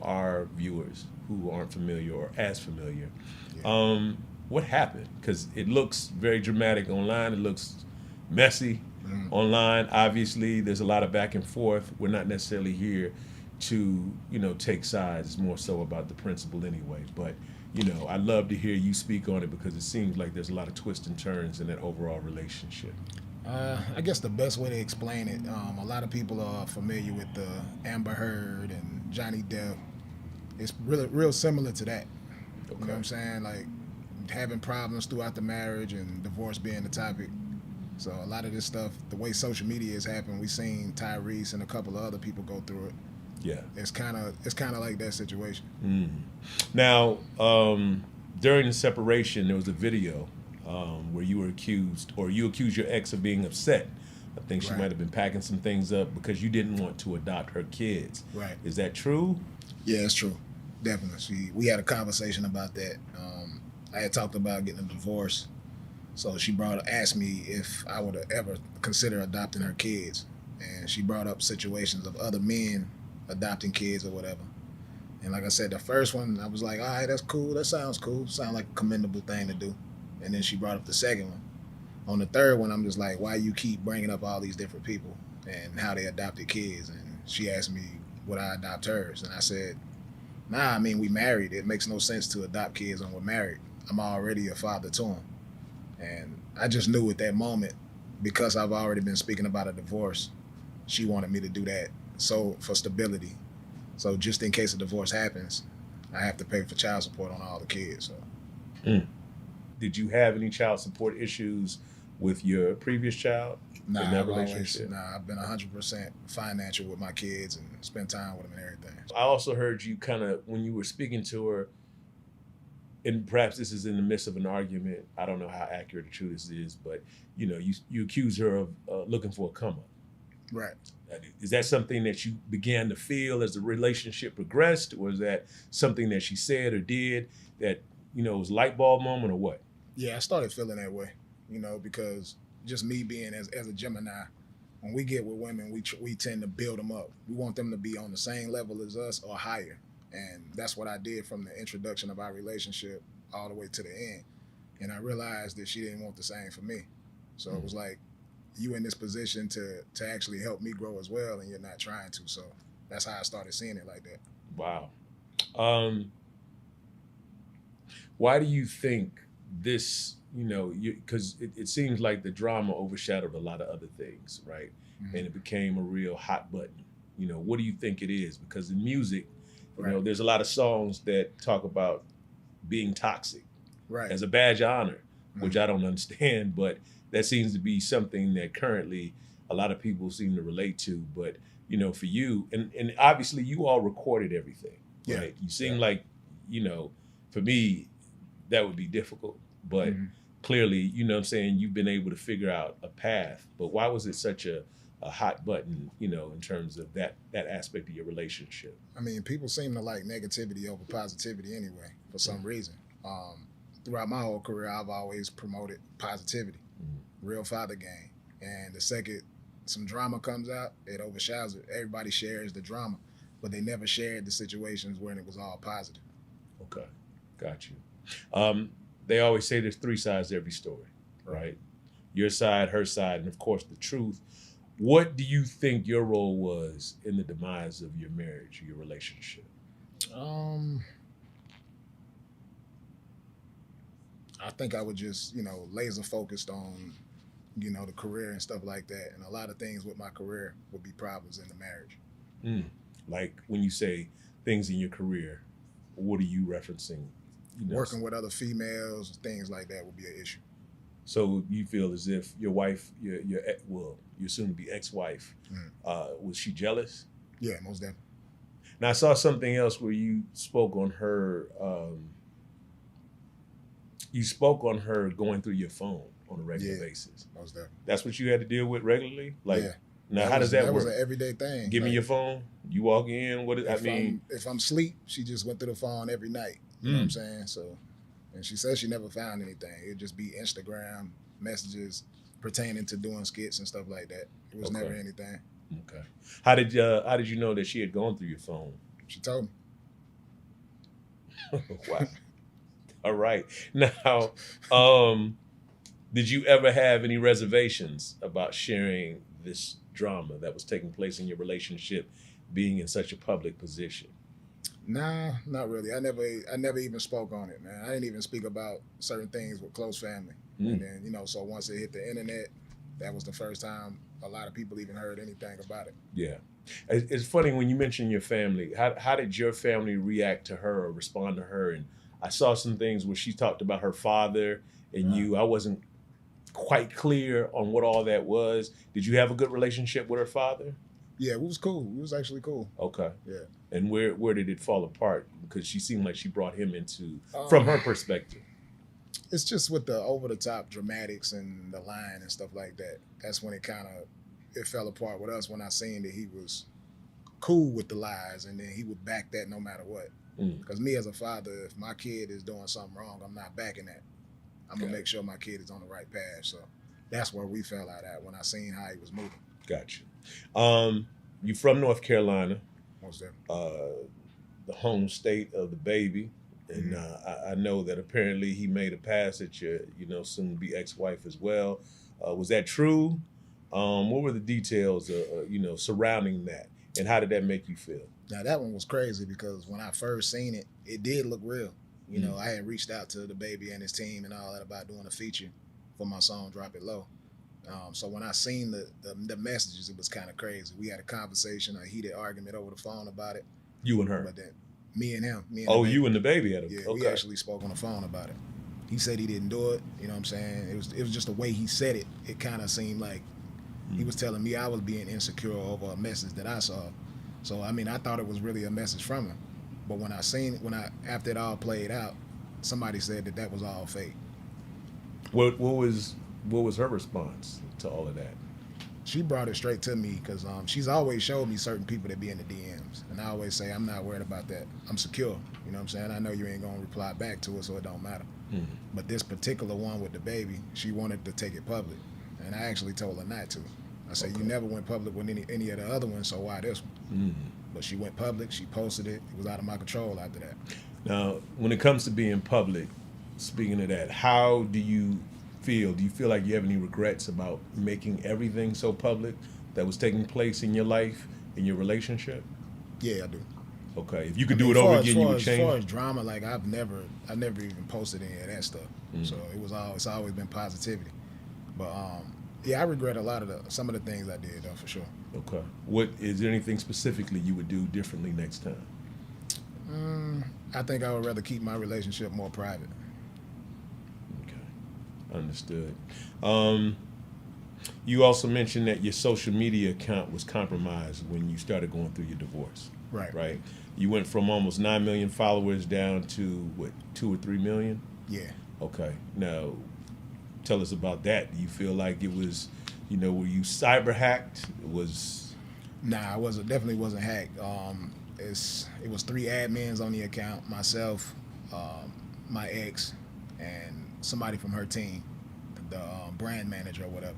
our viewers who aren't familiar or as familiar. Yeah. What happened? Because it looks very dramatic online. It looks messy Mm. online. Obviously, there's a lot of back and forth. We're not necessarily here to, take sides. It's more so about the principle anyway. But, I'd love to hear you speak on it because it seems like there's a lot of twists and turns in that overall relationship. I guess the best way to explain it, a lot of people are familiar with the Amber Heard and Johnny Depp. It's really real similar to that. You know what Okay. I'm saying? Like having problems throughout the marriage and divorce being the topic. So a lot of this stuff, the way social media has happened, we've seen Tyrese and a couple of other people go through it. Yeah. It's kind of like that situation. Mm. Now, during the separation, there was a video where you were accused, or you accused your ex of being upset. I think she Right. might have been packing some things up because you didn't want to adopt her kids. Right. Is that true? Yeah, it's true. Definitely. We had a conversation about that. I had talked about getting a divorce. So she asked me if I would ever consider adopting her kids. And she brought up situations of other men adopting kids or whatever. And like I said, the first one, I was like, all right, that's cool. That sounds cool. Sound like a commendable thing to do. And then she brought up the second one. On the third one, I'm just like, why you keep bringing up all these different people and how they adopted kids? And she asked me, would I adopt hers? And I said, nah, I mean, we married. It makes no sense to adopt kids when we're married. I'm already a father to them. And I just knew at that moment, because I've already been speaking about a divorce, she wanted me to do that. So for stability. So just in case a divorce happens, I have to pay for child support on all the kids. So Mm. Did you have any child support issues with your previous child nah, in that relationship? I've been 100% financial with my kids and spend time with them and everything. I also heard you kind of, when you were speaking to her, and perhaps this is in the midst of an argument. I don't know how accurate or true this is, but you accuse her of looking for a come up. Right. Is that something that you began to feel as the relationship progressed, or is that something that she said or did that was a light bulb moment, or what? Yeah, I started feeling that way, because just me being as a Gemini, when we get with women, we tend to build them up. We want them to be on the same level as us or higher. And that's what I did from the introduction of our relationship all the way to the end. And I realized that she didn't want the same for me. So it was like, you in this position to actually help me grow as well, and you're not trying to. So that's how I started seeing it like that. Wow. Why do you think this, because it seems like the drama overshadowed a lot of other things, right? Mm-hmm. And it became a real hot button. What do you think it is? Because in music, Right. there's a lot of songs that talk about being toxic Right. as a badge of honor, which Mhm. I don't understand, but that seems to be something that currently a lot of people seem to relate to. But, for you, and obviously you all recorded everything, Yeah. right? You seem Yeah. like, for me, that would be difficult, but Mhm. clearly, what I'm saying, you've been able to figure out a path. But why was it such a hot button, in terms of that aspect of your relationship? I mean, people seem to like negativity over positivity anyway, for some reason. Throughout my whole career, I've always promoted positivity, real father game. And the second some drama comes out, it overshadows it. Everybody shares the drama, but they never shared the situations when it was all positive. Okay, got you. They always say there's three sides to every story, right? Your side, her side, and of course the truth. What do you think your role was in the demise of your marriage, your relationship? Um, I think I would just, laser focused on, the career and stuff like that. And a lot of things with my career would be problems in the marriage. Mm. Like when you say things in your career, what are you referencing? Working with other females, things like that would be an issue. So you feel as if your wife, your soon to be ex-wife, was she jealous? Yeah, most definitely. Now I saw something else where you spoke on her. You spoke on her going through your phone on a regular basis. Most definitely. That's what you had to deal with regularly. Like, Yeah. now how does that That work? was an everyday thing. Give me your phone. You walk in. If I'm asleep, she just went through the phone every night. You know what I'm saying? So, and she says she never found anything. It'd just be Instagram messages pertaining to doing skits and stuff like that. It was never anything. Okay. How did you know that she had gone through your phone? She told me. Wow. All right. Now, um, did you ever have any reservations about sharing this drama that was taking place in your relationship, being in such a public position? Nah, not really. I never even spoke on it, man. I didn't even speak about certain things with close family. And then, so once it hit the internet, that was the first time a lot of people even heard anything about it. Yeah. It's funny when you mention your family. How did your family react to her or respond to her? And I saw some things where she talked about her father and you. I wasn't quite clear on what all that was. Did you have a good relationship with her father? Yeah, it was cool. It was actually cool. Okay. Yeah. And where did it fall apart? Because she seemed like she brought him into, from her perspective. It's just with the over the top dramatics and the line and stuff like that. That's when it fell apart with us when I seen that he was cool with the lies and then he would back that no matter what. Because me as a father, if my kid is doing something wrong, I'm not backing that. I'm gonna make sure my kid is on the right path. So that's where we fell out at when I seen how he was moving. Gotcha. You from North Carolina, Most definitely. The home state of the baby, and I know that apparently he made a pass at your, soon to be ex-wife as well. Was that true? What were the details, surrounding that, and how did that make you feel? Now that one was crazy because when I first seen it, it did look real. I had reached out to the baby and his team and all that about doing a feature for my song "Drop It Low." So when I seen the messages, it was kind of crazy. We had a conversation, a heated argument over the phone about it. You and her? But then me and him. You and the baby had a Yeah, okay. We actually spoke on the phone about it. He said he didn't do it. You know what I'm saying? It was just the way he said it. It kind of seemed like he was telling me I was being insecure over a message that I saw. So I mean, I thought it was really a message from him. But when after it all played out, somebody said that was all fake. What was her response to all of that? She brought it straight to me because she's always showed me certain people that be in the DMs. And I always say, I'm not worried about that. I'm secure. You know what I'm saying? I know you ain't going to reply back to it, so it don't matter. But this particular one with the baby, she wanted to take it public. And I actually told her not to. I said, you never went public with any of the other ones, so why this one? But she went public. She posted it. It was out of my control after that. Now, when it comes to being public, speaking of that, how do you feel? Do you feel like you have any regrets about making everything so public that was taking place in your life, in your relationship? Yeah, I do. Okay, if you could do it over again, you would change? As far as drama, like I've never even posted any of that stuff. So it's always been positivity. But yeah, I regret some of the things I did though, for sure. Okay. Is there anything specifically you would do differently next time? I think I would rather keep my relationship more private. Okay, understood. You also mentioned that your social media account was compromised when you started going through your divorce. Right. You went from almost 9 million followers down to what, 2 or 3 million? Yeah. Okay. Now, tell us about that. Do you feel like it was, were you cyber hacked? Nah, definitely wasn't hacked. It was 3 admins on the account, myself, my ex, and somebody from her team, the brand manager or whatever.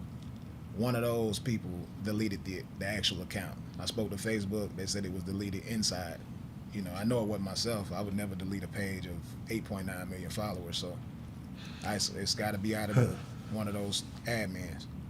One of those people deleted the actual account. I spoke to Facebook. They said it was deleted inside. I know it wasn't myself. I would never delete a page of 8.9 million followers. So it's got to be out of one of those admins.